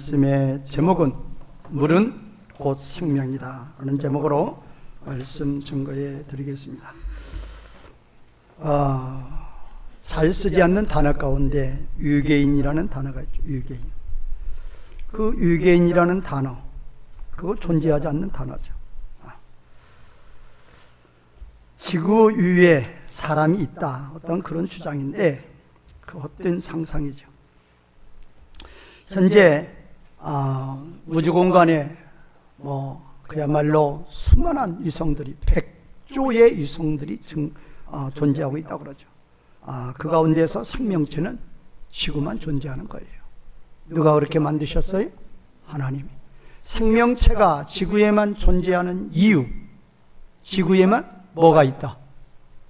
말씀의 제목은 물은 곧 생명이다 라는 제목으로 말씀 증거해 드리겠습니다. 잘 쓰지 않는 단어 가운데 유괴인이라는 단어가 있죠. 유괴인. 그 유괴인이라는 단어, 그거 존재하지 않는 단어죠. 지구 위에 사람이 있다, 어떤 그런 주장인데 그 헛된 상상이죠. 현재 우주 공간에 그야말로 수많은 위성들이 100조의 위성들이 존재하고 있다고 그러죠. 그 가운데서 생명체는 지구만 존재하는 거예요. 누가 그렇게 만드셨어요? 하나님이. 생명체가 지구에만 존재하는 이유, 지구에만 뭐가 있다?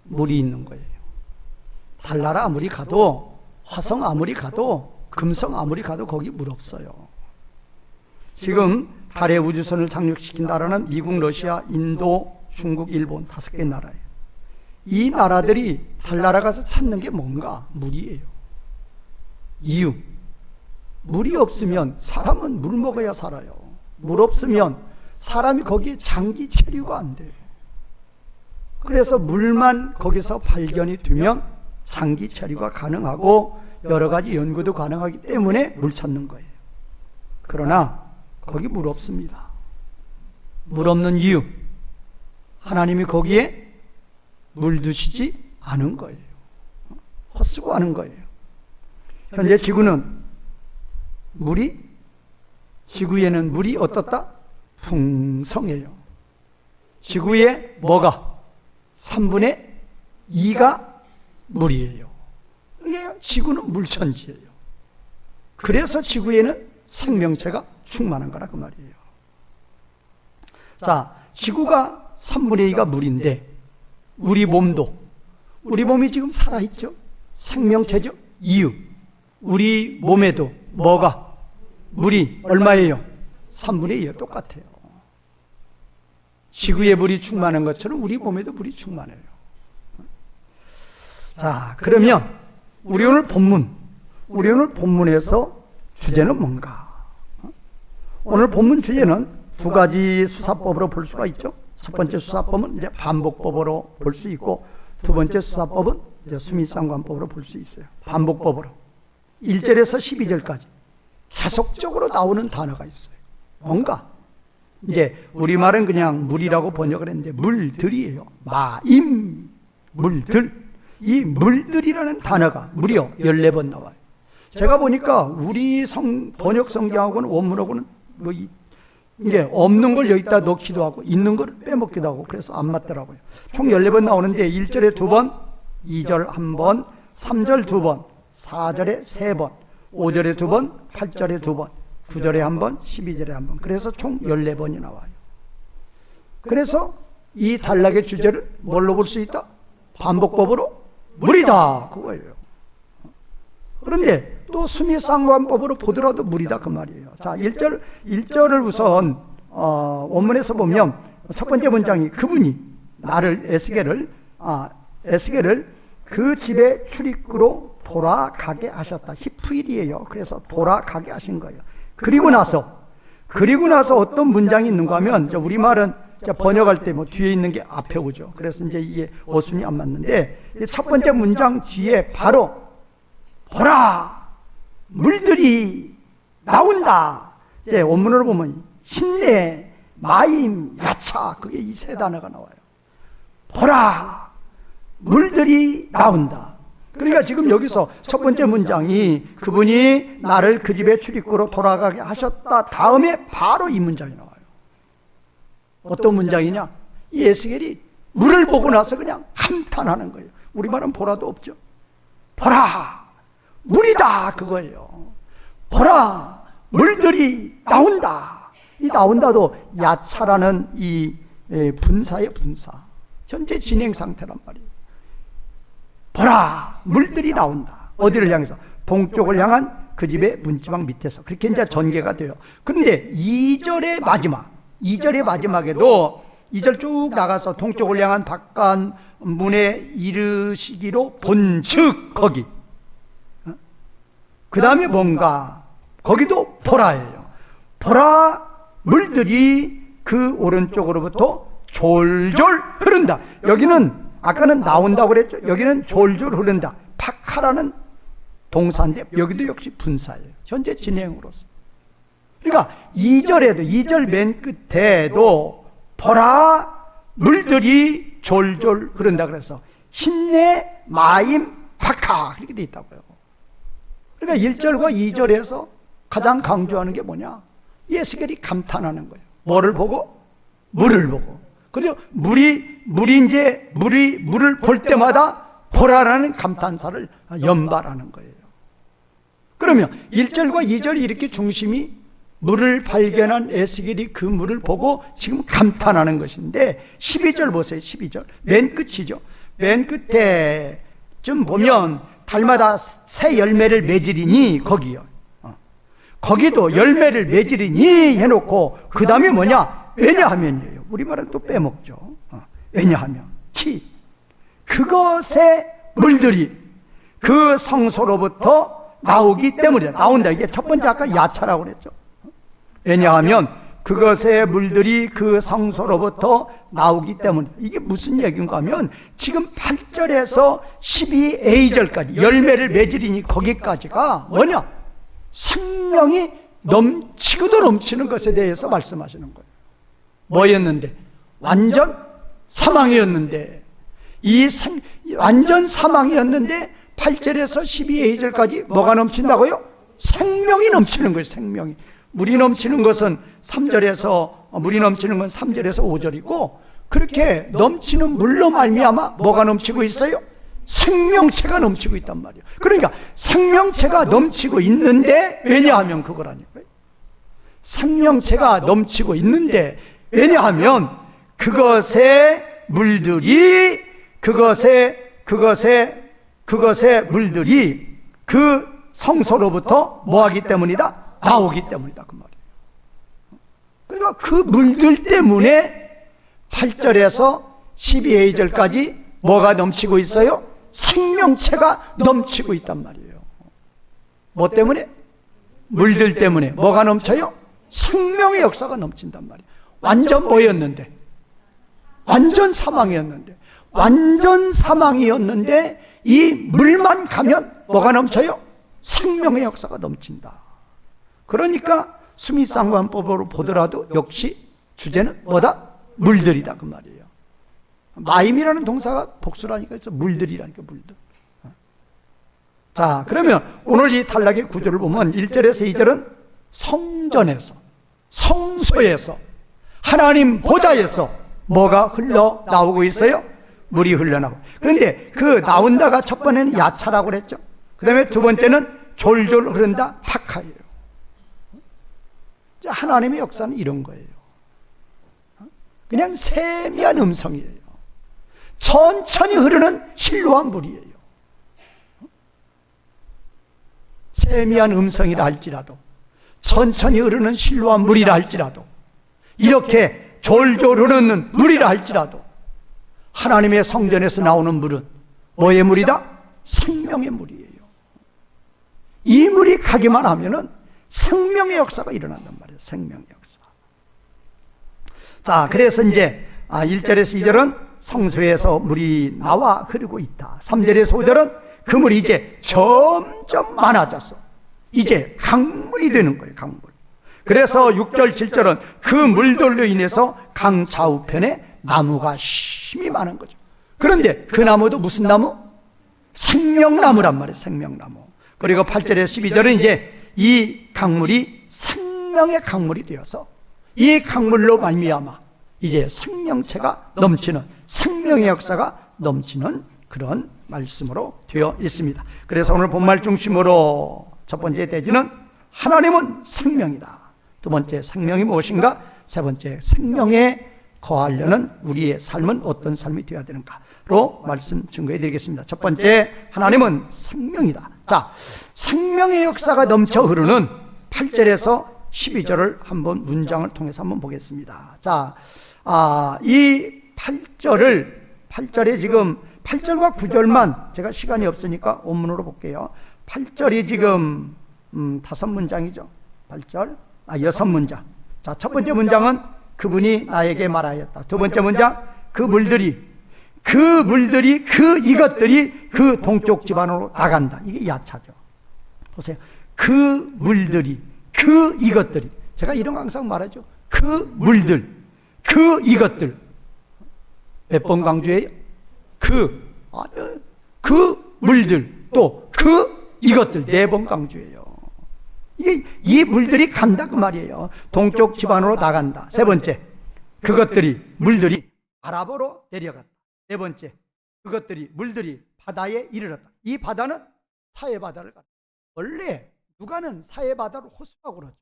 물이 있는 거예요. 달나라 아무리 가도, 화성 아무리 가도, 금성 아무리 가도 거기 물 없어요. 지금 달에 우주선을 착륙시킨 나라는 미국, 러시아, 인도, 중국, 일본 5개 나라예요. 이 나라들이 달나라 가서 찾는 게 뭔가? 물이에요. 이유. 물이 없으면 사람은 물 먹어야 살아요. 물 없으면 사람이 거기에 장기 체류가 안 돼요. 그래서 물만 거기서 발견이 되면 장기 체류가 가능하고 여러 가지 연구도 가능하기 때문에 물 찾는 거예요. 그러나 거기 물 없습니다. 물 없는 이유, 하나님이 거기에 물 두시지 않은 거예요. 헛수고 하는 거예요. 현재 지구에는 물이 어떻다? 풍성해요. 지구에 뭐가? 3분의 2가 물이에요. 이게 지구는 물천지예요. 그래서 지구에는 생명체가 충만한 거라 그 말이에요. 자, 지구가 3분의 2가 물인데 우리 몸이 지금 살아있죠? 생명체죠? 이유, 우리 몸에도 뭐가? 물이 얼마예요? 3분의 2요. 똑같아요. 지구에 물이 충만한 것처럼 우리 몸에도 물이 충만해요. 자, 그러면 우리 오늘 본문에서 주제는 뭔가? 오늘 본문 주제는 두 가지 수사법으로 볼 수가 있죠. 첫 번째 수사법은 이제 반복법으로 볼 수 있고, 두 번째 수사법은 이제 수미상관법으로 볼 수 있어요. 반복법으로 1절에서 12절까지 계속적으로 나오는 단어가 있어요. 뭔가? 이제 우리말은 그냥 물이라고 번역을 했는데 물들이에요. 마임, 물들. 이 물들이라는 단어가 무려 14번 나와요. 제가 보니까 우리 번역 성경하고는 원문하고는 이게 없는 걸 여기다 넣기도 하고 있는 걸 빼먹기도 하고 그래서 안 맞더라고요. 총 14번 나오는데 1절에 2번, 2절 1번, 3절 2번, 4절에 3번, 5절에 2번, 8절에 2번, 9절에 1번, 12절에 1번. 그래서 총 14번이 나와요. 그래서 이 단락의 주제를 뭘로 볼 수 있다? 반복법으로 물이다, 그거예요. 그런데 또 수미상관법으로 보더라도 물이다, 그 말이에요. 자, 1절을 우선 원문에서 보면 첫 번째 문장이 그분이 나를 에스겔을 그 집의 출입구로 돌아가게 하셨다. 히프일이에요. 그래서 돌아가게 하신 거예요. 그리고 나서 어떤 문장이 있는가 하면 우리말은 번역할 때 뒤에 있는 게 앞에 오죠. 그래서 이제 이게 어순이 안 맞는데 첫 번째 문장 뒤에 바로 보라 물들이 나온다. 이제 원문으로 보면 신내, 마임, 야차, 그게 이 세 단어가 나와요. 보라 물들이 나온다. 그러니까 지금 여기서 첫 번째 문장이 그분이 나를 그 집의 출입구로 돌아가게 하셨다 다음에 바로 이 문장이 나와요. 어떤 문장이냐? 이 에스겔이 물을 보고 나서 그냥 감탄하는 거예요. 우리말은 보라도 없죠. 보라 물이다, 그거예요. 보라 물들이 나온다. 이 나온다도 야차라는 이 분사의 분사, 현재 진행 상태란 말이에요. 보라 물들이 나온다. 어디를 향해서? 동쪽을 향한 그 집의 문지방 밑에서. 그렇게 이제 전개가 돼요. 그런데 2절의 마지막에도 2절 쭉 나가서 동쪽을 향한 바깥 문에 이르시기로 본즉 거기. 그 다음에 뭔가? 거기도 보라예요. 보라, 물들이 그 오른쪽으로부터 졸졸 흐른다. 여기는 아까는 나온다고 그랬죠. 여기는 졸졸 흐른다. 파카라는 동사인데 여기도 역시 분사예요. 현재 진행으로서. 그러니까 2절 맨 끝에도 보라, 물들이 졸졸 흐른다 그래서 힌내 마임 파카 이렇게 돼 있다고요. 그러니까 1절과 2절에서 가장 강조하는 게 뭐냐? 예수겔이 감탄하는 거예요. 뭐를 보고? 물을 보고. 그래서 물을 볼 때마다 보라라는 감탄사를 연발하는 거예요. 그러면 1절과 2절이 이렇게 중심이 물을 발견한 에스겔이 그 물을 보고 지금 감탄하는 것인데 12절 보세요. 12절 맨 끝이죠. 맨 끝에 좀 보면 달마다 새 열매를 맺으리니 거기요. 거기도 열매를 맺으리니 해놓고 그 다음에 뭐냐? 왜냐하면이에요. 우리말은 또 빼먹죠. 왜냐하면 그것의 물들이 그 성소로부터 나오기 때문이다. 나온다. 이게 첫 번째 아까 야차라고 그랬죠. 왜냐하면 그것의 물들이 그 성소로부터 나오기 때문에. 이게 무슨 얘기인가 하면 지금 8절에서 12a절까지 열매를 맺으리니 거기까지가 뭐냐? 생명이 넘치고도 넘치는 것에 대해서 말씀하시는 거예요. 뭐였는데? 완전 사망이었는데 완전 사망이었는데 8절에서 12a절까지 뭐가 넘친다고요? 생명이 넘치는 거예요. 생명이. 물이 넘치는 것은 3절에서 5절이고 그렇게 넘치는 물로 말미암아 뭐가 넘치고 있어요? 생명체가 넘치고 있단 말이에요. 그러니까 생명체가 넘치고 있는데 왜냐하면 그거라니까요. 생명체가 넘치고 있는데 왜냐하면 그것의 물들이 그 성소로부터 뭐하기 때문이다? 나오기 때문이다 그 말이에요. 그러니까 그 물들 때문에 8절에서 12a절까지 뭐가 넘치고 있어요? 생명체가 넘치고 있단 말이에요. 뭐 때문에? 물들 때문에. 뭐가 넘쳐요? 생명의 역사가 넘친단 말이에요. 완전 뭐였는데? 완전 사망이었는데 이 물만 가면 뭐가 넘쳐요? 생명의 역사가 넘친다. 그러니까 수미상관법으로 보더라도 역시 주제는 뭐다? 물들이다 그 말이에요. 마임이라는 동사가 복수라니까 그래서 물들이라니까 물들. 자, 그러면 오늘 이 탈락의 구조를 보면 1절에서 2절은 성전에서, 성소에서, 하나님 보좌에서 뭐가 흘러나오고 있어요? 물이 흘러나오고. 그런데 그 나온다가 첫 번에는 야차라고 그랬죠. 그 다음에 두 번째는 졸졸 흐른다 파카예요. 하나님의 역사는 이런 거예요. 그냥 세미한 음성이에요. 천천히 흐르는 실로한 물이에요. 세미한 음성이라 할지라도, 천천히 흐르는 실로한 물이라 할지라도, 이렇게 졸졸 흐르는 물이라 할지라도 하나님의 성전에서 나오는 물은 뭐의 물이다? 생명의 물이에요. 이 물이 가기만 하면은 생명의 역사가 일어난단 말이에요. 생명의 역사. 자, 그래서 이제 1절에서 2절은 성소에서 물이 나와 흐르고 있다. 3절에서 5절은 그 물이 이제 점점 많아져서 이제 강물이 되는 거예요. 강물. 그래서 6절, 7절은 그 물들로 인해서 강 좌우편에 나무가 심이 많은 거죠. 그런데 그 나무도 무슨 나무? 생명나무란 말이에요. 생명나무. 그리고 8절에서 12절은 이제 이 강물이 생명의 강물이 되어서 이 강물로 말미암아 이제 생명체가 넘치는, 생명의 역사가 넘치는 그런 말씀으로 되어 있습니다. 그래서 오늘 본말 중심으로 첫 번째 대지는 하나님은 생명이다. 두 번째, 생명이 무엇인가? 세 번째, 생명에 거하려는 우리의 삶은 어떤 삶이 되어야 되는가로 말씀 증거해 드리겠습니다. 첫 번째, 하나님은 생명이다. 자, 생명의 역사가 넘쳐 흐르는 8절에서 12절을 한번 문장을 통해서 한번 보겠습니다. 자, 이 8절에 지금 8절과 9절만 제가 시간이 없으니까 원문으로 볼게요. 8절이 지금 5문장이죠. 8절, 여섯 문장. 자, 첫 번째 문장은 그분이 나에게 말하였다. 두 번째 문장, 이것들이 그 동쪽 집안으로 나간다. 이게 야차죠. 보세요. 이것들이. 제가 이런 거 항상 말하죠. 이것들. 몇 번 강조해요? 물들, 또 이것들 네 번 강조해요. 이 물들이 간다 그 말이에요. 동쪽 집안으로 나간다. 세 번째, 물들이 아랍으로 내려갔다. 네 번째, 물들이 바다에 이르렀다. 이 바다는 사해바다를 갔다. 원래 누가는 사해바다를 호수라고 그러죠.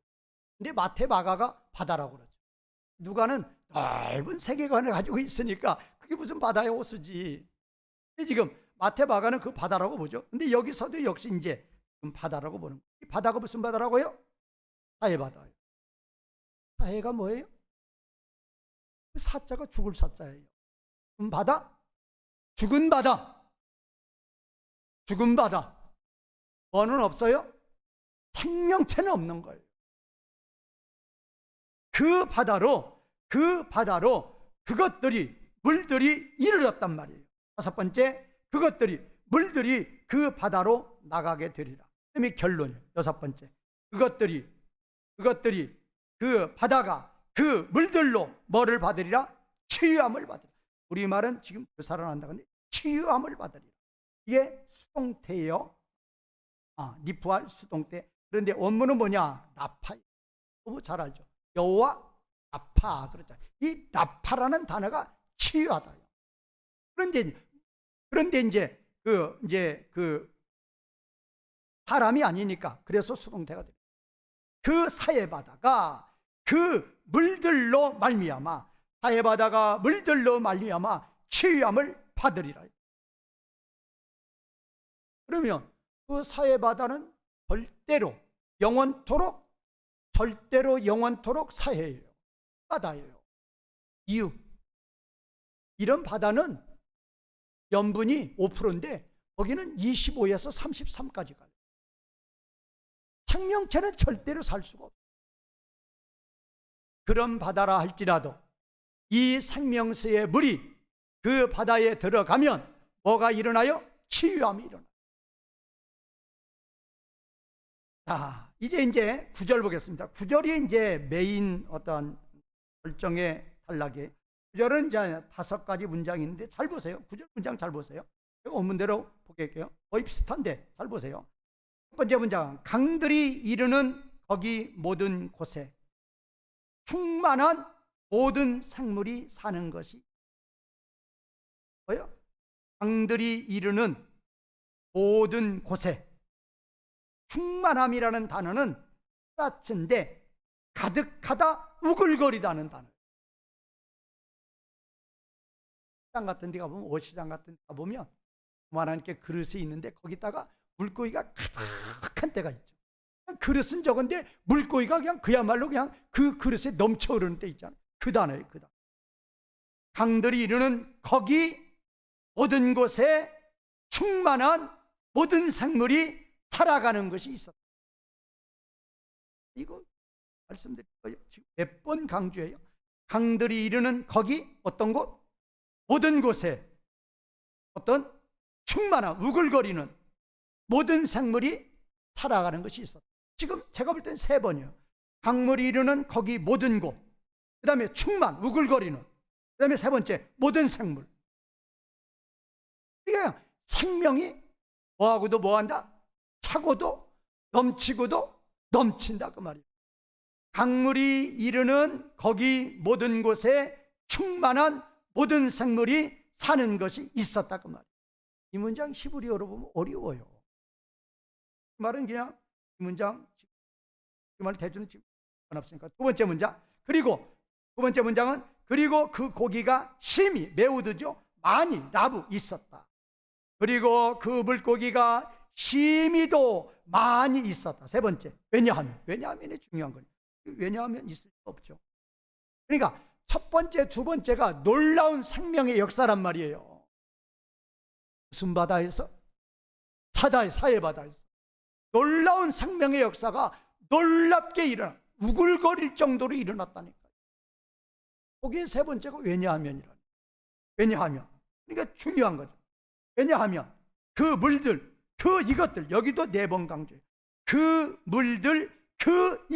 근데 마태마가가 바다라고 그러죠. 누가는 넓은 세계관을 가지고 있으니까 그게 무슨 바다의 호수지. 근데 지금 마태마가는 그 바다라고 보죠. 근데 여기서도 역시 이제 바다라고 보는 거예요. 이 바다가 무슨 바다라고요? 사해바다예요. 사해가 뭐예요? 그 사자가 죽을 사자예요. 바다? 죽은 바다. 뭐는 없어요? 생명체는 없는 거예요. 그 바다로 물들이 이르렀단 말이에요. 다섯 번째, 물들이 그 바다로 나가게 되리라. 그다음에 결론이에요. 여섯 번째, 그것들이 그 바다가 그 물들로 뭐를 받으리라? 치유함을 받으리라. 우리말은 지금 살아난다. 근데 치유함을 받으리라. 이게 수동태예요. 니푸알 수동태. 그런데 원문은 뭐냐? 나파. 너무 잘 알죠. 여호와 나파 그렇죠. 이 나파라는 단어가 치유하다. 그런데 이제 그 사람이 아니니까 그래서 수동태가 돼요. 그 사해바다가 그 물들로 말미암아 치유함을 받으리라. 그러면 그 사해바다는 절대로 영원토록 사해예요. 바다예요. 이유, 이런 바다는 염분이 5%인데 거기는 25에서 33까지 가요. 생명체는 절대로 살 수가 없어요. 그런 바다라 할지라도 이 생명수의 물이 그 바다에 들어가면 뭐가 일어나요? 치유함이 일어나요. 자, 이제 9절 보겠습니다. 9절이 이제 메인 어떤 결정의 단락이에요. 9절은 이제 5가지 문장이 있는데 잘 보세요. 9절 문장 잘 보세요. 제가 원문대로 보게할게요. 거의 비슷한데 잘 보세요. 첫 번째 문장, 강들이 이르는 거기 모든 곳에 충만한 모든 생물이 사는 것이 뭐예요? 강들이 이르는 모든 곳에. 충만함이라는 단어는 사치인데 가득하다, 우글거리다는 단어. 시장 같은 데 가보면, 옷시장 같은 데 가보면 그만한 게 그릇이 있는데 거기다가 물고기가 가득한 때가 있죠. 그릇은 적은데 물고기가 그야말로 그 그릇에 넘쳐 흐르는 때 있잖아요. 그 단어예요. 그 단어. 강들이 이르는 거기 모든 곳에 충만한 모든 생물이 살아가는 것이 있었다. 이거 말씀드릴 거예요. 지금 몇 번 강조해요. 강들이 이르는 거기 어떤 곳? 모든 곳에 어떤 충만한 우글거리는 모든 생물이 살아가는 것이 있었다. 지금 제가 볼 땐 3번이에요. 강물이 이르는 거기 모든 곳, 그 다음에 우글거리는, 그 다음에 3번째 모든 생물. 이게 생명이 뭐하고도 뭐한다? 차고도 넘치고도 넘친다 그 말이에요. 강물이 이르는 거기 모든 곳에 충만한 모든 생물이 사는 것이 있었다 그 말이에요. 이 문장 히브리어로 보면 어려워요. 그 말은 그냥 이 문장 그 말 대주는 지금 없으니까. 두 번째 문장, 두 번째 문장은 그리고 그 고기가 심히 매우드죠, 많이 라브 있었다. 그리고 그 물고기가 심히도 많이 있었다. 세 번째, 왜냐하면이 중요한 거예요. 왜냐하면 있을 수 없죠. 그러니까 첫 번째, 두 번째가 놀라운 생명의 역사란 말이에요. 무슨 바다에서? 사해바다에서 놀라운 생명의 역사가 놀랍게 일어나, 우글거릴 정도로 일어났다니까요. 거기에 세 번째가 왜냐하면이라니. 왜냐하면. 그러니까 중요한 거죠. 왜냐하면 그 물들, 그 이것들, 여기도 4번 강조해요. 그 물들, 그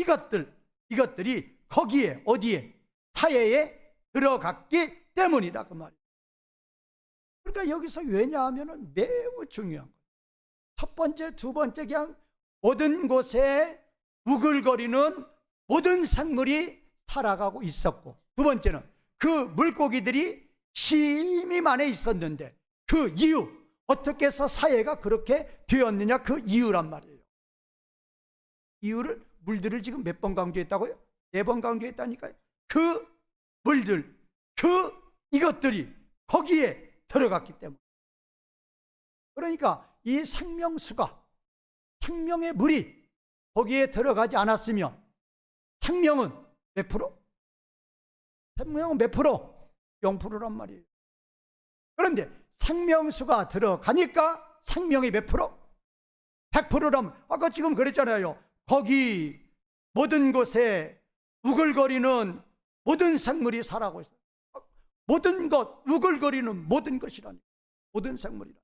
이것들이 거기에, 어디에? 사회에 들어갔기 때문이다 그 말이에요. 그러니까 여기서 왜냐하면 매우 중요한 거예요. 첫 번째, 두 번째, 그냥 모든 곳에 우글거리는 모든 생물이 살아가고 있었고, 두 번째는 그 물고기들이 심히 많이 있었는데 그 이유, 어떻게 해서 사회가 그렇게 되었느냐, 그 이유란 말이에요. 이유를, 물들을 지금 몇 번 강조했다고요? 4번 강조했다니까요. 그 물들, 그 이것들이 거기에 들어갔기 때문에. 그러니까 이 생명수가, 생명의 물이 거기에 들어가지 않았으면 생명은 몇 프로? 생명은 몇 프로? 0%란 말이에요. 그런데 생명수가 들어가니까 생명이 몇 프로? 100%라면, 아까 지금 그랬잖아요. 거기 모든 곳에 우글거리는 모든 생물이 살아가고 있어요. 모든 것, 우글거리는 모든 것이라니. 모든 생물이라.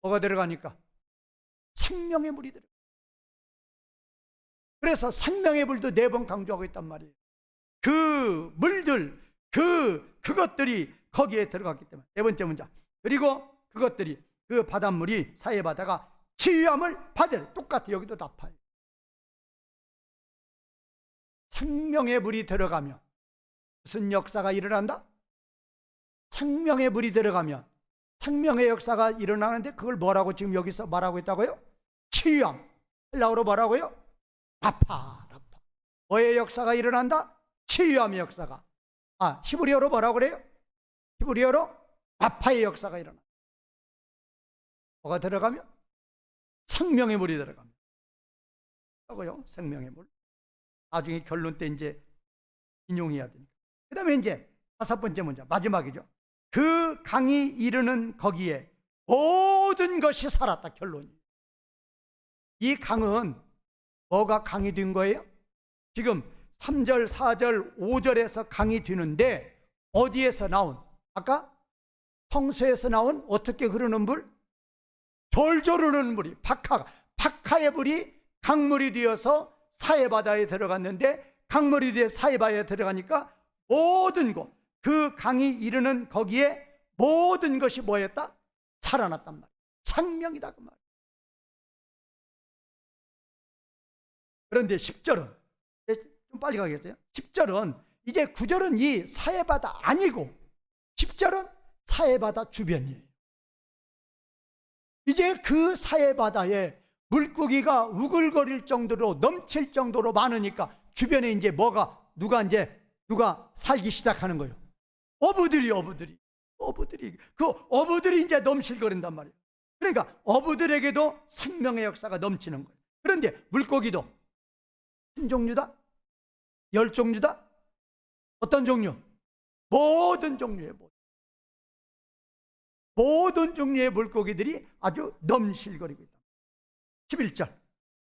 뭐가 들어가니까? 생명의 물이 들어가. 그래서 생명의 물도 4번 강조하고 있단 말이에요. 그 물들, 그것들이 거기에 들어갔기 때문에. 4번째 문장. 그리고 그것들이, 그 바닷물이, 사해 바다가 치유함을 받을. 똑같아. 여기도 답하요. 생명의 물이 들어가면 무슨 역사가 일어난다? 생명의 물이 들어가면 생명의 역사가 일어나는데, 그걸 뭐라고 지금 여기서 말하고 있다고요? 치유함. 헬라어로 뭐라고요? 라파. 뭐의 역사가 일어난다? 치유함의 역사가. 히브리어로 뭐라고 그래요? 히브리어로 라파의 역사가 일어나. 뭐가 들어가면? 생명의 물이 들어가면. 하고요, 생명의 물. 나중에 결론 때 이제 인용해야 되니까. 그 다음에 이제 5번째 문장, 마지막이죠. 그 강이 이르는 거기에 모든 것이 살았다. 결론이. 이 강은 뭐가 강이 된 거예요? 지금 3절, 4절, 5절에서 강이 되는데 어디에서 나온? 아까 성소에서 나온 어떻게 흐르는 물? 졸졸 흐르는 물이, 박하의 물이 강물이 되어서 사해바다에 들어갔는데, 강물이 되어 사해바다에 들어가니까 모든 것, 그 강이 이르는 거기에 모든 것이 뭐였다? 살아났단 말이에요. 생명이다 그 말이에요. 그런데 10절은 좀 빨리 가겠어요? 10절은 이제 9절은 이 사해바다 아니고 10절은 사해바다 주변이에요. 이제 그 사해바다에 물고기가 우글거릴 정도로, 넘칠 정도로 많으니까 주변에 이제 누가 살기 시작하는 거예요. 어부들이 그 어부들이 이제 넘실거린단 말이에요. 그러니까 어부들에게도 생명의 역사가 넘치는 거예요. 그런데 물고기도 한 종류다? 10종류다? 어떤 종류? 모든 종류의 모든 종류의 물고기들이 아주 넘실거리고 있다. 11절.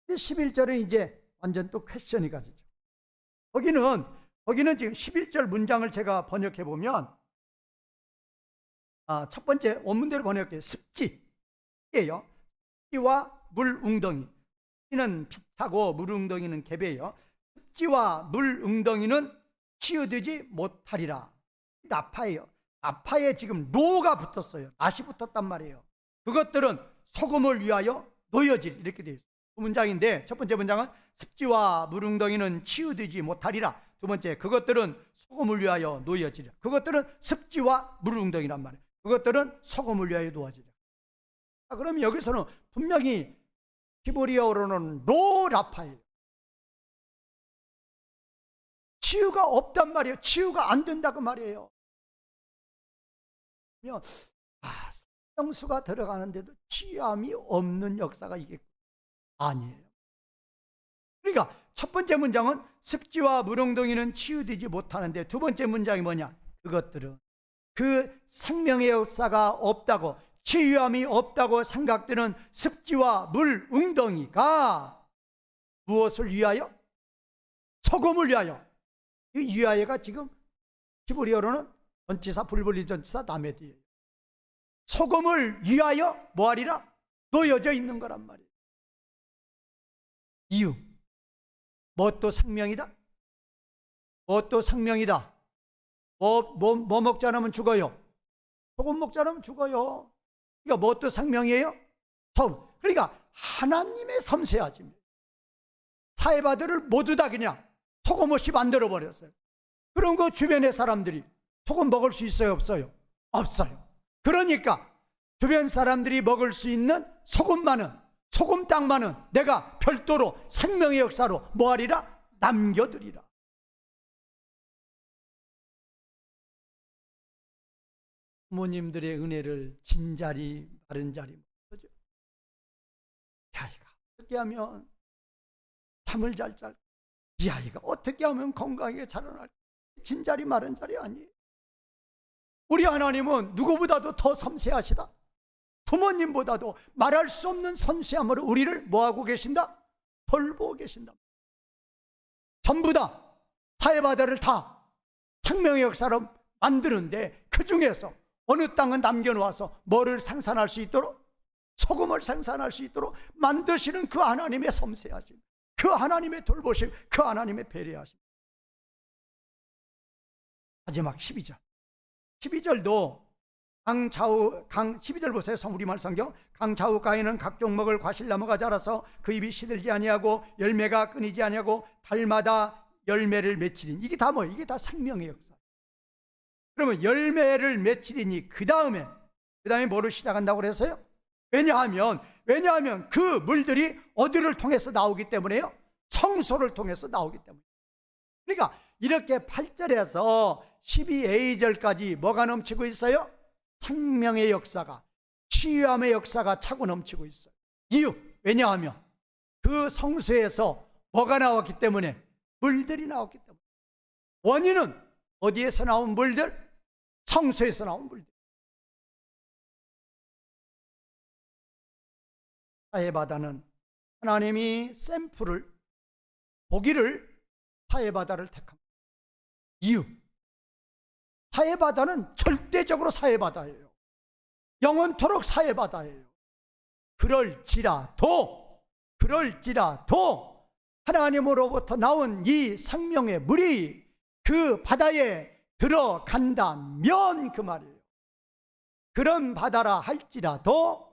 11절은 이제 완전 또 퀘션이 가지죠. 거기는 지금 11절 문장을 제가 번역해 보면, 첫 번째 원문대로 번역해요. 습지예요. 습지와 물 웅덩이. 습지는 빛하고 물 웅덩이는 개배예요. 습지와 물 웅덩이는 치유되지 못하리라. 나파예요. 나파에 지금 노가 붙었어요. 낫이 붙었단 말이에요. 그것들은 소금을 위하여 놓여질, 이렇게 되어 있어요. 두 문장인데, 첫 번째 문장은 습지와 물웅덩이는 치유되지 못하리라. 두 번째, 그것들은 소금을 위하여 놓여지리라. 그것들은 습지와 물웅덩이란 말이에요. 그것들은 소금을 위하여 놓아지리라. 그럼 여기서는 분명히 히브리어로는 노라파예요. 치유가 없단 말이에요. 치유가 안 된다고 말이에요. 생명수가 들어가는데도 치유함이 없는 역사가 있겠고, 아니에요. 그러니까 첫 번째 문장은 습지와 물웅덩이는 치유되지 못하는데, 두 번째 문장이 뭐냐? 그것들은 그 생명의 역사가 없다고, 치유함이 없다고 생각되는 습지와 물웅덩이가 무엇을 위하여? 소금을 위하여. 이 위하여가 지금 히브리어로는 전치사, 불분리 전치사 다메디예요. 소금을 위하여 뭐하리라? 놓여져 있는 거란 말이에요. 이유. 무엇도 생명이다? 무엇도 생명이다. 뭐 먹지 않으면 죽어요? 소금 먹지 않으면 죽어요. 그러니까 무엇도 생명이에요? 소금. 그러니까 하나님의 섬세하심. 사해바들을 모두 다 그냥 소금 없이 만들어 버렸어요. 그런 거 주변의 사람들이 소금 먹을 수 있어요, 없어요? 없어요. 그러니까 주변 사람들이 먹을 수 있는 소금만은, 소금 땅만은 내가 별도로 생명의 역사로 뭐하리라? 남겨두리라. 부모님들의 은혜를 진자리 마른 자리 그죠? 이 아이가 어떻게 하면 잠을 잘 잘, 이 아이가 어떻게 하면 건강하게 자라날, 진자리 마른 자리 아니에요. 우리 하나님은 누구보다도 더 섬세하시다. 부모님보다도 말할 수 없는 섬세함으로 우리를 뭐하고 계신다? 돌보고 계신다. 전부 다 사해바다를 다 생명의 역사로 만드는데 그 중에서 어느 땅은 남겨놓아서 뭐를 생산할 수 있도록, 소금을 생산할 수 있도록 만드시는 그 하나님의 섬세하심, 그 하나님의 돌보심, 그 하나님의 배려하심. 마지막 12절. 12절도 강좌우 12절 보세요. 우리말 성경. 강좌우 가에는 각종 먹을 과실나무가 자라서 그 잎이 시들지 아니하고 열매가 끊이지 아니하고 달마다 열매를 맺히리니. 이게 다 뭐예요? 이게 다 생명의 역사. 그러면 열매를 맺히리니 그 다음에 뭐를 시작한다고 그랬어요? 왜냐하면 그 물들이 어디를 통해서 나오기 때문에요? 성소를 통해서 나오기 때문에. 그러니까 이렇게 8절에서 12A절까지 뭐가 넘치고 있어요? 생명의 역사가, 치유함의 역사가 차고 넘치고 있어요. 이유, 왜냐하면 그 성소에서 뭐가 나왔기 때문에? 물들이 나왔기 때문에. 원인은 어디에서 나온 물들? 성소에서 나온 물들. 사해바다는 하나님이 샘플을, 보기를 사해바다를 택합니다. 이유, 사해바다는 절대적으로 사해바다예요. 영원토록 사해바다예요. 그럴지라도 하나님으로부터 나온 이 생명의 물이 그 바다에 들어간다면 그 말이에요. 그런 바다라 할지라도,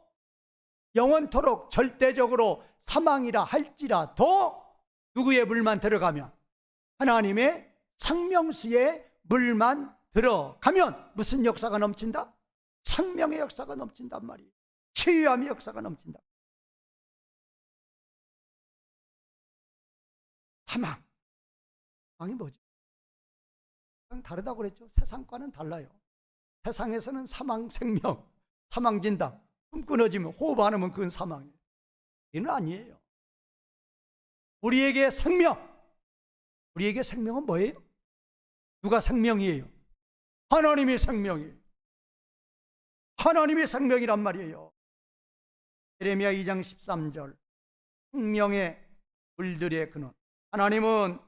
영원토록 절대적으로 사망이라 할지라도 누구의 물만 들어가면? 하나님의 생명수의 물만 들어가면 무슨 역사가 넘친다? 생명의 역사가 넘친단 말이에요. 치유함의 역사가 넘친다. 사망이 뭐죠? 다르다고 그랬죠. 세상과는 달라요. 세상에서는 사망, 생명, 사망 진다. 숨 끊어지면, 호흡 안 하면 그건 사망이에요. 이는 아니에요. 우리에게 생명은 뭐예요? 누가 생명이에요? 하나님의 생명이에요. 하나님의 생명이란 말이에요. 예레미야 2장 13절. 생명의 물들의 근원. 하나님은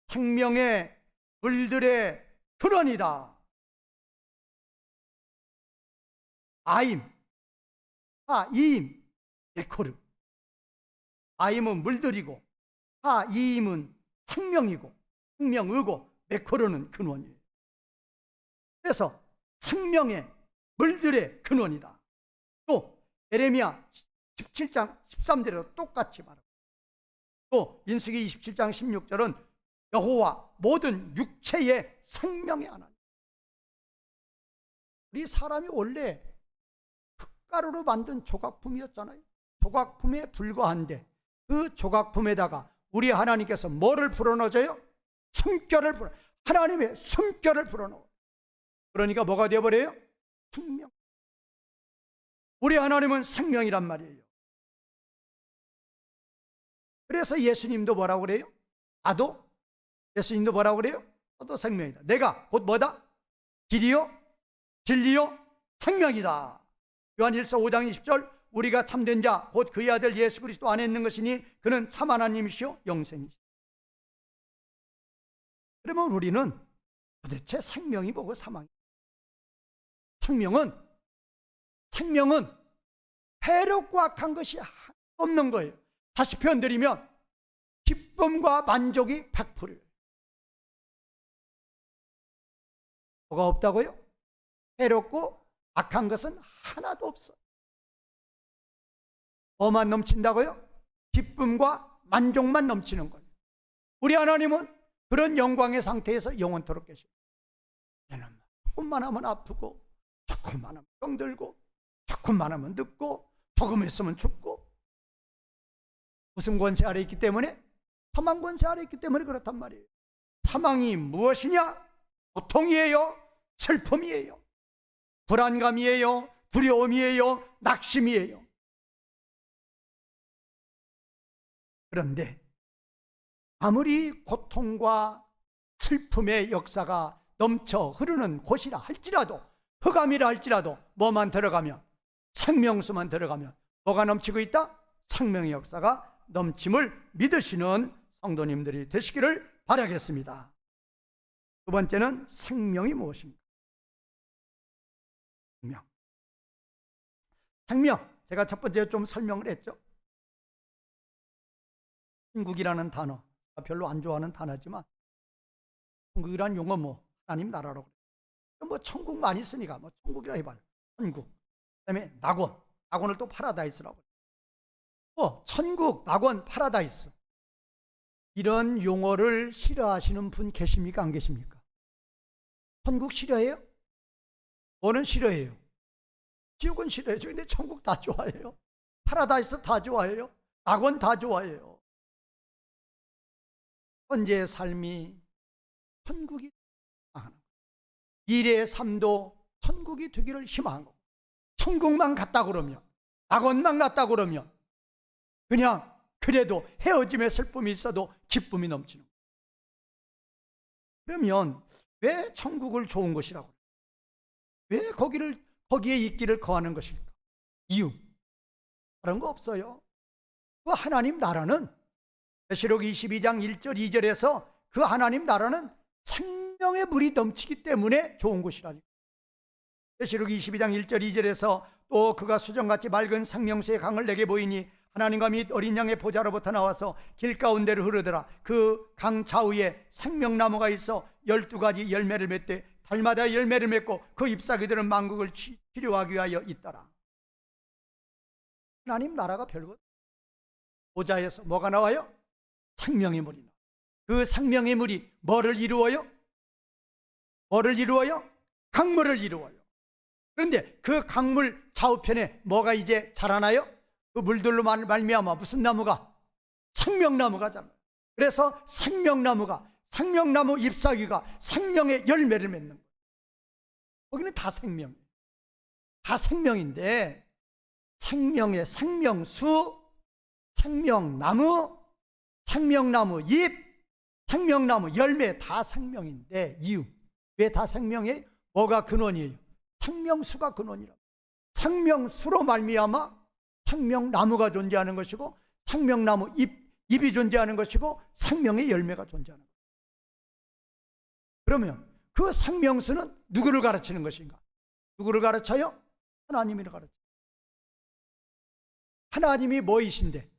생명의 물들의 근원이다. 아임, 이임, 에코르. 아임은 물들이고, 이임은 생명이고, 생명의고, 메코르는 근원이에요. 그래서 생명의 물들의 근원이다. 또 예레미야 17장 13절에도 똑같이 말합니다. 또 민수기 27장 16절은 여호와 모든 육체의 생명의 하나님. 우리 사람이 원래 흙가루로 만든 조각품이었잖아요. 조각품에 불과한데 그 조각품에다가 우리 하나님께서 뭐를 불어넣어줘요? 숨결을 하나님의 숨결을 불어넣어요. 그러니까 뭐가 되어버려요? 생명. 우리 하나님은 생명이란 말이에요. 그래서 예수님도 뭐라고 그래요? 예수님도 뭐라고 그래요? 나도 생명이다. 내가 곧 뭐다? 길이요, 진리요, 생명이다. 요한일서 5장 20절, 우리가 참된 자 곧 그의 아들 예수 그리스도 안에 있는 것이니 그는 참 하나님이시요 영생이시다. 그러면 우리는 도대체 생명이 뭐고 사망이? 생명은 해롭고 악한 것이 하나도 없는 거예요. 다시 표현드리면 기쁨과 만족이 100%예요. 뭐가 없다고요? 해롭고 악한 것은 하나도 없어. 뭐만 넘친다고요? 기쁨과 만족만 넘치는 거예요. 우리 하나님은 그런 영광의 상태에서 영원토록 계십니다. 얘는 조금만 하면 아프고, 조금만 하면 병들고, 조금만 하면 늙고, 조금 있으면 죽고. 무슨 권세 아래 있기 때문에? 사망 권세 아래 있기 때문에 그렇단 말이에요. 사망이 무엇이냐? 고통이에요? 슬픔이에요? 불안감이에요? 두려움이에요? 낙심이에요? 그런데 아무리 고통과 슬픔의 역사가 넘쳐 흐르는 곳이라 할지라도, 흑암이라 할지라도 뭐만 들어가면, 생명수만 들어가면 뭐가 넘치고 있다? 생명의 역사가 넘침을 믿으시는 성도님들이 되시기를 바라겠습니다. 두 번째는 생명이 무엇입니까? 생명. 제가 첫 번째 좀 설명을 했죠. 천국이라는 단어, 별로 안 좋아하는 단어지만, 천국이라는 용어 하나님 나라라고 그래요. 천국 많이 쓰니까 천국이라 해봐요. 천국. 그다음에 낙원을 또 파라다이스라고 해요. 천국, 낙원, 파라다이스. 이런 용어를 싫어하시는 분 계십니까? 안 계십니까? 천국 싫어해요? 뭐는 싫어해요? 지옥은 싫어해요. 근데 천국 다 좋아해요. 파라다이스 다 좋아해요. 낙원 다 좋아해요. 현재의 삶이 천국이 희망하는 거예요. 미래의 삶도 천국이 되기를 희망한 거예요. 천국만 갔다 그러면, 낙원만 갔다 그러면 그냥 그래도 헤어짐의 슬픔이 있어도 기쁨이 넘치는 거예요. 그러면 왜 천국을 좋은 것이라고 해요? 왜 거기에 있기를 거하는 것일까? 이유 다른 거 없어요. 그 하나님 나라는 계시록 22장 1절 2절에서 그 하나님 나라는 생명의 물이 넘치기 때문에 좋은 곳이라니까. 계시록 22장 1절 2절에서 또 그가 수정같이 맑은 생명수의 강을 내게 보이니 하나님과 및 어린 양의 보좌로부터 나와서 길 가운데를 흐르더라. 그 강 좌우에 생명나무가 있어 12가지 열매를 맺되 달마다 열매를 맺고 그 잎사귀들은 만국을 치료하기 위하여 있더라. 하나님 나라가 별것. 보좌에서 뭐가 나와요? 생명의 물이 나와요. 그 생명의 물이 뭐를 이루어요? 뭐를 이루어요? 강물을 이루어요. 그런데 그 강물 좌우편에 뭐가 이제 자라나요? 그 물들로 말미암아 무슨 나무가? 생명나무가 자라요. 그래서 생명나무 잎사귀가 생명의 열매를 맺는 거예요. 거기는 다 생명이에요. 다 생명인데 생명의 생명수, 생명나무 잎, 생명나무 열매 다 생명인데 이유 왜 다 생명이에요? 뭐가 근원이에요? 생명수가 근원이라고. 생명수로 말미암아 생명나무가 존재하는 것이고 생명나무 잎이 존재하는 것이고 생명의 열매가 존재하는 것이고. 그러면 그 생명수는 누구를 가르치는 것인가? 누구를 가르쳐요? 하나님을 가르쳐요. 하나님이 뭐이신데?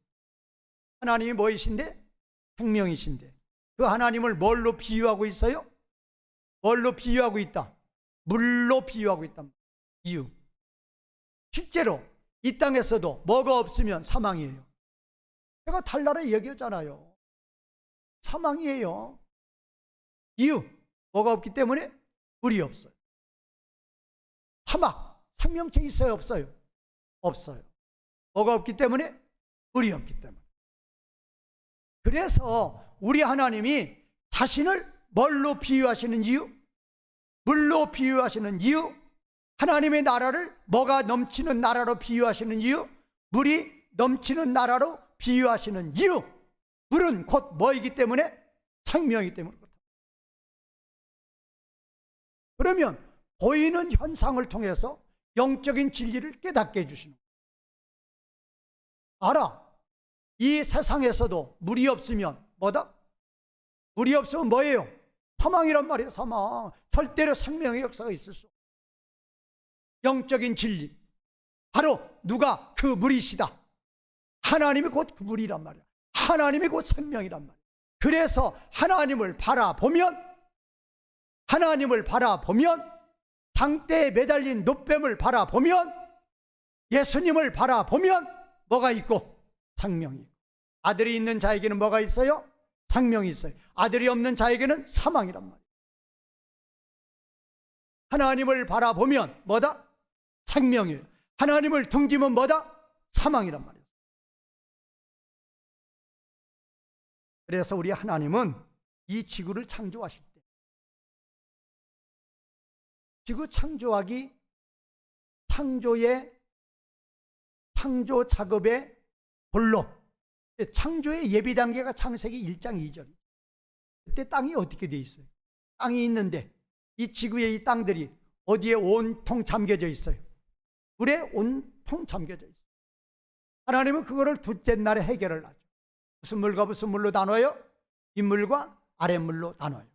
생명이신데 그 하나님을 뭘로 비유하고 있어요? 뭘로 비유하고 있다? 물로 비유하고 있다. 이유 실제로 이 땅에서도 뭐가 없으면 사망이에요. 제가 달나라에 얘기했잖아요. 사망이에요. 이유 뭐가 없기 때문에? 물이 없어요. 사막 생명체 있어요? 없어요? 없어요. 뭐가 없기 때문에? 물이 없기 때문에. 그래서 우리 하나님이 자신을 뭘로 비유하시는 이유? 물로 비유하시는 이유? 하나님의 나라를 뭐가 넘치는 나라로 비유하시는 이유? 물이 넘치는 나라로 비유하시는 이유. 물은 곧 뭐이기 때문에? 생명이기 때문에 그렇다. 그러면 보이는 현상을 통해서 영적인 진리를 깨닫게 해주시는 거예요. 알아. 이 세상에서도 물이 없으면 뭐다? 물이 없으면 뭐예요? 사망이란 말이에요. 사망. 절대로 생명의 역사가 있을 수 없어요. 영적인 진리, 바로 누가 그 물이시다. 하나님이 곧 그 물이란 말이야. 하나님이 곧 생명이란 말이야. 그래서 하나님을 바라보면 장대에 매달린 놋뱀을 바라보면, 예수님을 바라보면 뭐가 있고? 생명이 있고. 아들이 있는 자에게는 뭐가 있어요? 생명이 있어요. 아들이 없는 자에게는 사망이란 말이에요. 하나님을 바라보면 뭐다? 생명이에요. 하나님을 등지면 뭐다? 사망이란 말이에요. 그래서 우리 하나님은 이 지구를 창조하실 때, 지구 창조하기, 창조 작업의 본로, 창조의 예비 단계가 창세기 1장 2절. 그때 땅이 어떻게 돼 있어요? 땅이 있는데 이 지구의 이 땅들이 어디에 온통 잠겨져 있어요? 물에 온통 잠겨져 있어요. 하나님은 그거를 둘째 날에 해결을 하죠. 무슨 물과 무슨 물로 나눠요? 윗물과 아랫물로 나눠요.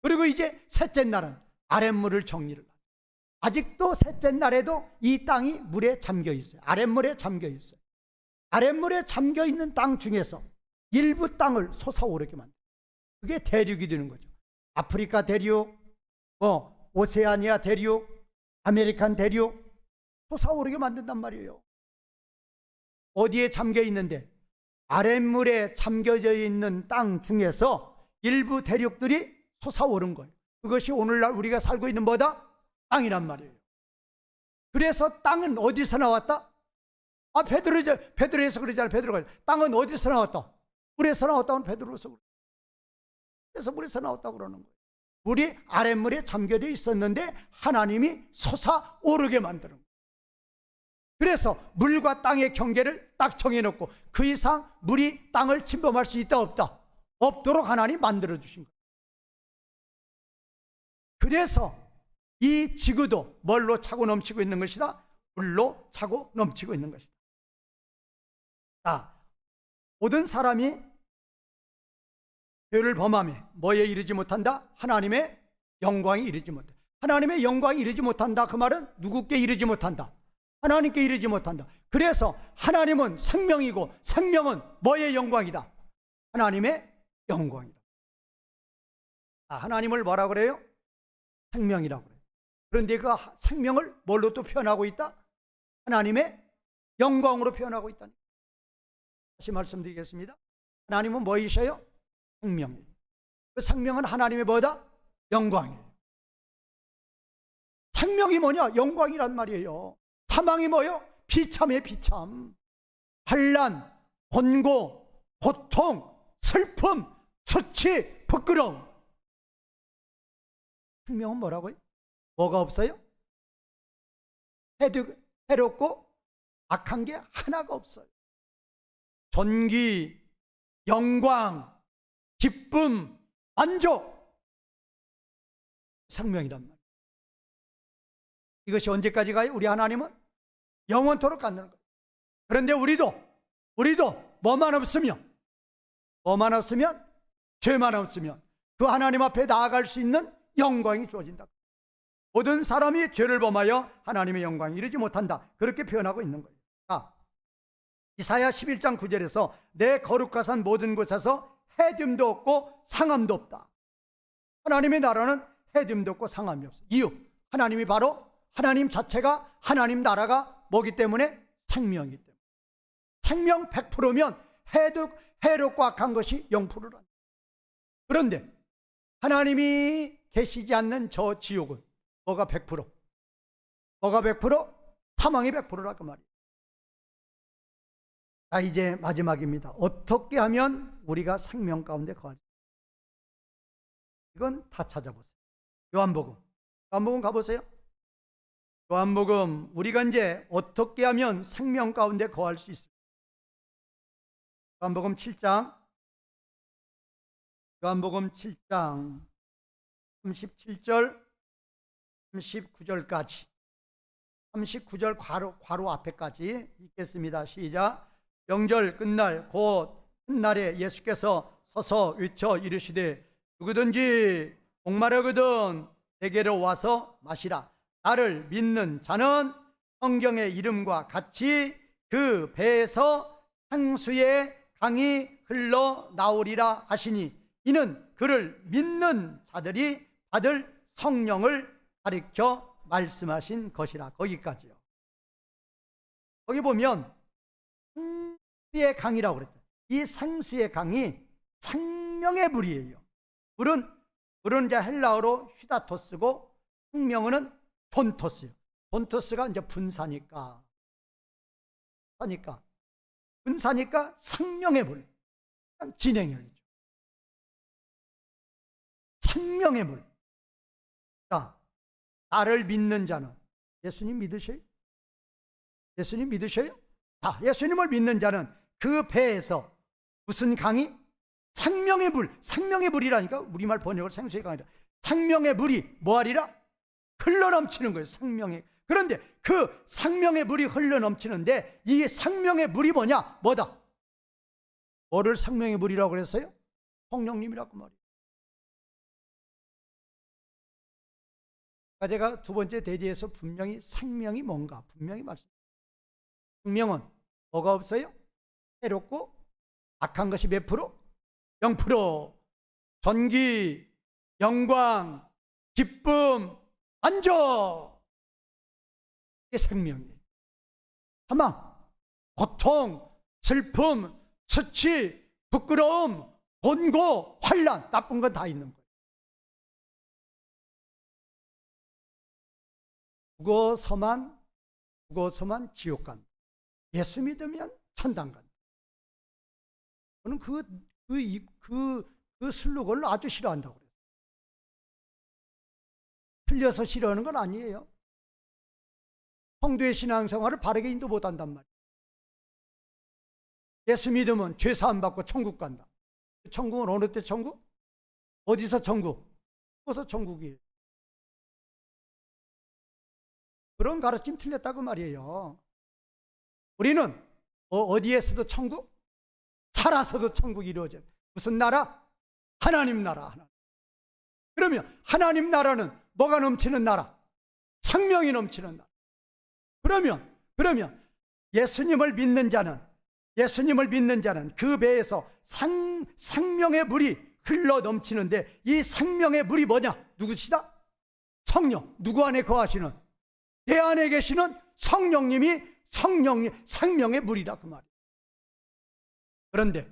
그리고 이제 셋째 날은 아랫물을 정리를 하죠. 아직도 셋째 날에도 이 땅이 물에 잠겨 있어요. 아랫물에 잠겨 있어요. 아랫물에 잠겨 있는 땅 중에서 일부 땅을 솟아오르게 만들어요. 그게 대륙이 되는 거죠. 아프리카 대륙, 오세아니아 대륙, 아메리칸 대륙, 솟아오르게 만든단 말이에요. 어디에 잠겨 있는데? 아랫물에 잠겨져 있는 땅 중에서 일부 대륙들이 솟아오른 거예요. 그것이 오늘날 우리가 살고 있는 뭐다? 땅이란 말이에요. 그래서 땅은 어디서 나왔다? 베드로에서 그러잖아요. 베드로가 땅은 어디서 나왔다? 물에서 나왔다면 베드로에서, 그래서 물에서 나왔다고 그러는 거예요. 물이 아랫물에 잠겨져 있었는데 하나님이 솟아오르게 만드는 거예요. 그래서 물과 땅의 경계를 딱 정해놓고 그 이상 물이 땅을 침범할 수 있다 없다? 없도록 하나님 만들어 주신 거예요. 그래서 이 지구도 뭘로 차고 넘치고 있는 것이다? 물로 차고 넘치고 있는 것이다. 모든 사람이 죄를 범하며 뭐에 이르지 못한다? 하나님의 영광에 이르지 못한다. 하나님의 영광에 이르지 못한다. 그 말은 누구께 이르지 못한다? 하나님께 이르지 못한다. 그래서 하나님은 생명이고 생명은 뭐의 영광이다? 하나님의 영광이다. 하나님을 뭐라 그래요? 생명이라고 그래요. 그런데 그 생명을 뭘로 또 표현하고 있다? 하나님의 영광으로 표현하고 있다. 다시 말씀드리겠습니다. 하나님은 뭐이셔요? 생명이에요. 그 생명은 하나님의 뭐다? 영광이에요. 생명이 뭐냐? 영광이란 말이에요. 사망이 뭐요? 비참이에요. 비참. 환난, 번고, 고통, 슬픔, 수치, 부끄러움. 생명은 뭐라고요? 뭐가 없어요? 해롭고 악한 게 하나가 없어요. 존귀, 영광, 기쁨, 만족, 생명이란 말이에요. 이것이 언제까지 가요? 우리 하나님은 영원토록 갖는 거예요. 그런데 우리도 뭐만 없으면, 죄만 없으면 그 하나님 앞에 나아갈 수 있는 영광이 주어진다. 모든 사람이 죄를 범하여 하나님의 영광에 이르지 못한다. 그렇게 표현하고 있는 거예요. 이사야 11장 9절에서 내 거룩하산 모든 곳에서 해됨도 없고 상함도 없다. 하나님의 나라는 해됨도 없고 상함이 없어요. 이유, 하나님이 바로 하나님 자체가, 하나님 나라가 뭐기 때문에? 생명이기 때문에. 생명 100%면 해롭고 악한 것이 0%란다. 그런데 하나님이 계시지 않는 저 지옥은 뭐가 100%? 뭐가 100%? 사망이 100%라고 말이에요. 이제 마지막입니다. 어떻게 하면 우리가 생명 가운데 거하지? 이건 다 찾아보세요. 요한복음 가보세요. 요한복음, 우리가 이제 어떻게 하면 생명 가운데 거할 수 있을까? 요한복음 7장 37절 39절까지, 39절 괄호 앞에까지 읽겠습니다. 시작. 명절 끝날 곧 훗날에 예수께서 서서 외쳐 이르시되 누구든지 목마르거든 내게로 와서 마시라. 나를 믿는 자는 성경의 이름과 같이 그 배에서 생수의 강이 흘러나오리라 하시니 이는 그를 믿는 자들이 받을 성령을 가리켜 말씀하신 것이라. 거기까지요. 거기 보면 생수의 강이라고 그랬죠. 이 생수의 강이 생명의 물이에요. 물은 이제 헬라어로 휘다토스고 생명은 폰토스요. 폰토스가 이제 분사니까 생명의 물, 진행형이죠. 생명의 물. 자, 나를 믿는 자는 예수님 믿으셔요? 예수님 믿으셔요? 자, 예수님을 믿는 자는 그 배에서 무슨 강이? 생명의 물, 생명의 물이라니까. 우리말 번역을 생수의 강이라. 생명의 물이 뭐하리라? 흘러넘치는 거예요. 생명의. 그런데 그 생명의 물이 흘러넘치는데 이 생명의 물이 뭐냐? 뭐다? 뭐를 생명의 물이라고 그랬어요? 성령님이라고 말이에요. 제가 두 번째 대지에서 분명히 생명이 뭔가 분명히 말씀드렸어요. 생명은 뭐가 없어요? 해롭고 악한 것이 몇 프로? 0%. 전기, 영광, 기쁨, 만족. 이게 생명이에요. 사망, 고통, 슬픔, 수치, 부끄러움, 곤고, 환난, 나쁜 건 다 있는 거예요. 죽어서만 지옥 간다. 예수 믿으면 천당 간다. 저는 그 슬로건을 아주 싫어한다고 그래요. 틀려서 싫어하는 건 아니에요. 성도의 신앙생활을 바르게 인도 못한단 말이에요. 예수 믿으면 죄 사함 받고 천국 간다. 천국은 어느 때 천국? 어디서 천국? 어디서 천국이에요? 그런 가르침 틀렸다고 말이에요. 우리는 어디에서도 천국? 살아서도 천국이 이루어져요. 무슨 나라? 하나님 나라. 그러면 하나님 나라는 뭐가 넘치는 나라? 생명이 넘치는 나라. 그러면 예수님을 믿는 자는 그 배에서 생명의 물이 흘러 넘치는데 이 생명의 물이 뭐냐? 누구시다? 성령. 누구 안에 거하시는? 내 안에 계시는 성령님이 생명의 물이라 그 말이에요. 그런데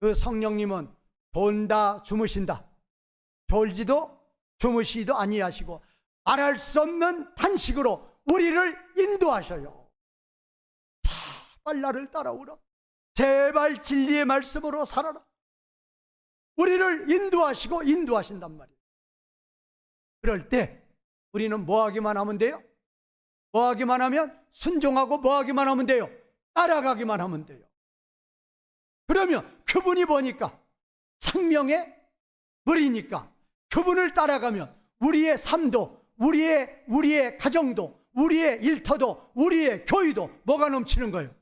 그 성령님은 돈다 주무신다. 졸지도 주무시지도 아니하시고 말할 수 없는 탄식으로 우리를 인도하셔요. 제발 나를 따라오라. 제발 진리의 말씀으로 살아라. 우리를 인도하신단 말이에요. 그럴 때 우리는 뭐 하기만 하면 돼요? 뭐 하기만 하면? 순종하고 뭐 하기만 하면 돼요? 따라가기만 하면 돼요. 그러면 그분이 뭐니까? 생명의 물이니까 그분을 따라가면 우리의 삶도, 우리의 가정도, 우리의 일터도, 우리의 교회도 뭐가 넘치는 거예요?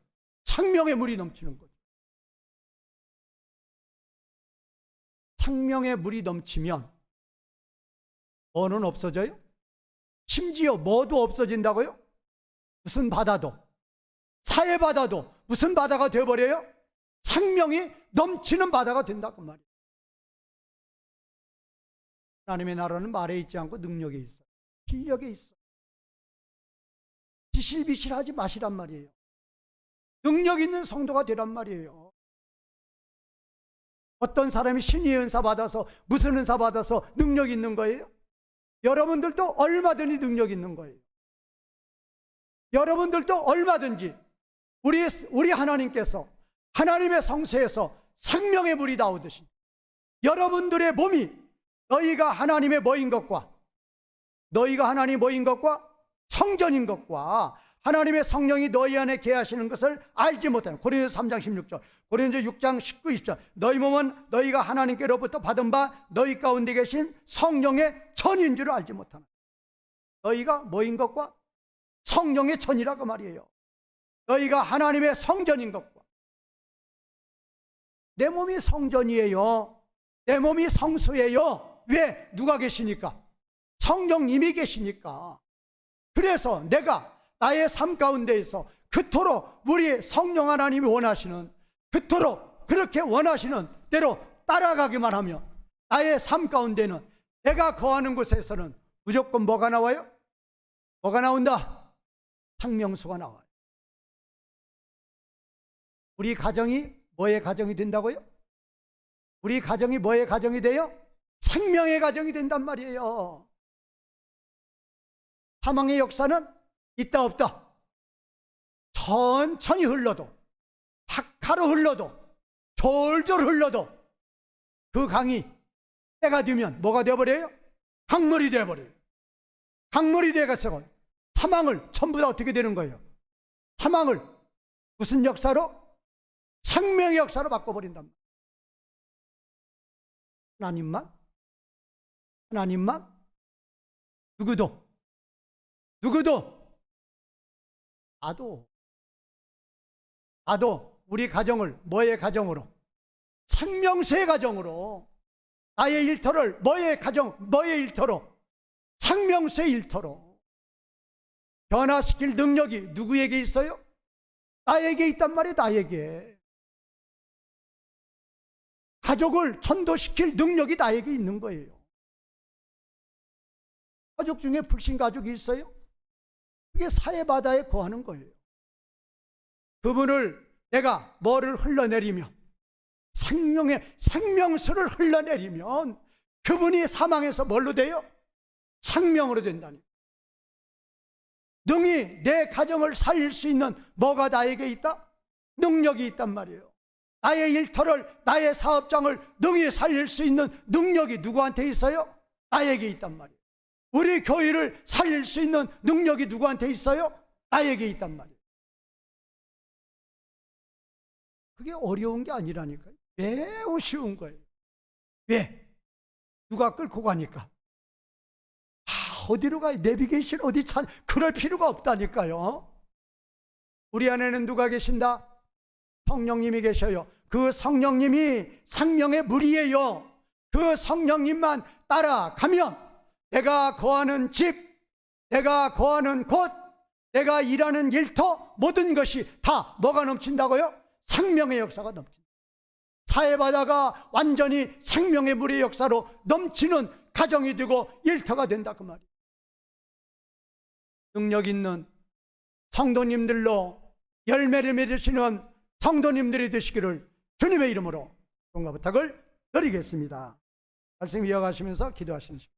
생명의 물이 넘치는 거죠. 생명의 물이 넘치면 뭐는 없어져요? 심지어 뭐도 없어진다고요? 무슨 바다도, 사해 바다도 무슨 바다가 되어버려요? 생명이 넘치는 바다가 된다고 말이에요. 하나님의 나라는 말에 있지 않고 능력에 있어, 실력에 있어. 비실비실하지 마시란 말이에요. 능력 있는 성도가 되란 말이에요. 어떤 사람이 신의 은사 받아서 무슨 은사 받아서 능력 있는 거예요? 여러분들도 얼마든지 능력 있는 거예요. 여러분들도 얼마든지 우리 하나님께서 하나님의 성소에서 생명의 물이 나오듯이 여러분들의 몸이 너희가 하나님의 뭐인 것과 성전인 것과 하나님의 성령이 너희 안에 계하시는 것을 알지 못하는, 고린도서 3장 16절, 고린도서 6장 19, 20절, 너희 몸은 너희가 하나님께로부터 받은 바 너희 가운데 계신 성령의 전인 줄 알지 못하는, 너희가 뭐인 것과 성령의 전이라고 말이에요. 너희가 하나님의 성전인 것과, 내 몸이 성전이에요. 내 몸이 성소예요. 왜? 누가 계시니까? 성령님이 계시니까. 그래서 내가 나의 삶 가운데에서 그토록 우리 성령 하나님이 원하시는, 그토록 그렇게 원하시는 대로 따라가기만 하면 나의 삶 가운데는, 내가 거하는 곳에서는 무조건 뭐가 나와요? 뭐가 나온다? 생명수가 나와요. 우리 가정이 뭐의 가정이 된다고요? 우리 가정이 뭐의 가정이 돼요? 생명의 가정이 된단 말이에요. 사망의 역사는 있다 없다. 천천히 흘러도, 박하로 흘러도, 졸졸 흘러도 그 강이 때가 되면 뭐가 되어버려요? 강물이 되어버려요. 강물이 되어서 사망을 전부 다 어떻게 되는 거예요? 사망을 무슨 역사로? 생명의 역사로 바꿔버린단 말이에요. 하나님만 누구도 나도 우리 가정을 뭐의 가정으로? 생명수의 가정으로, 나의 일터를 뭐의 가정, 뭐의 일터로? 생명수의 일터로 변화시킬 능력이 누구에게 있어요? 나에게 있단 말이에요. 나에게. 가족을 전도시킬 능력이 나에게 있는 거예요. 가족 중에 불신 가족이 있어요? 그게 사해바다에 거하는 거예요. 그분을 내가 뭐를 흘러내리며, 생명수를 흘러내리면 그분이 사망에서 뭘로 돼요? 생명으로 된다니. 능히 내 가정을 살릴 수 있는 뭐가 나에게 있다? 능력이 있단 말이에요. 나의 일터를, 나의 사업장을 능히 살릴 수 있는 능력이 누구한테 있어요? 나에게 있단 말이에요. 우리 교회를 살릴 수 있는 능력이 누구한테 있어요? 나에게 있단 말이에요. 그게 어려운 게 아니라니까요. 매우 쉬운 거예요. 왜? 누가 끌고 가니까. 어디로 가요? 내비게이션 어디 찾, 그럴 필요가 없다니까요. 우리 안에는 누가 계신다? 성령님이 계셔요. 그 성령님이 생명의 물이에요. 그 성령님만 따라가면 내가 거하는 집, 내가 거하는 곳, 내가 일하는 일터, 모든 것이 다 뭐가 넘친다고요? 생명의 역사가 넘친다. 사해바다가 완전히 생명의 물의 역사로 넘치는 가정이 되고 일터가 된다, 그 말이에요. 능력 있는 성도님들로 열매를 맺으시는 성도님들이 되시기를 주님의 이름으로 축원과 부탁을 드리겠습니다. 말씀 이어가시면서 기도하시는 시간.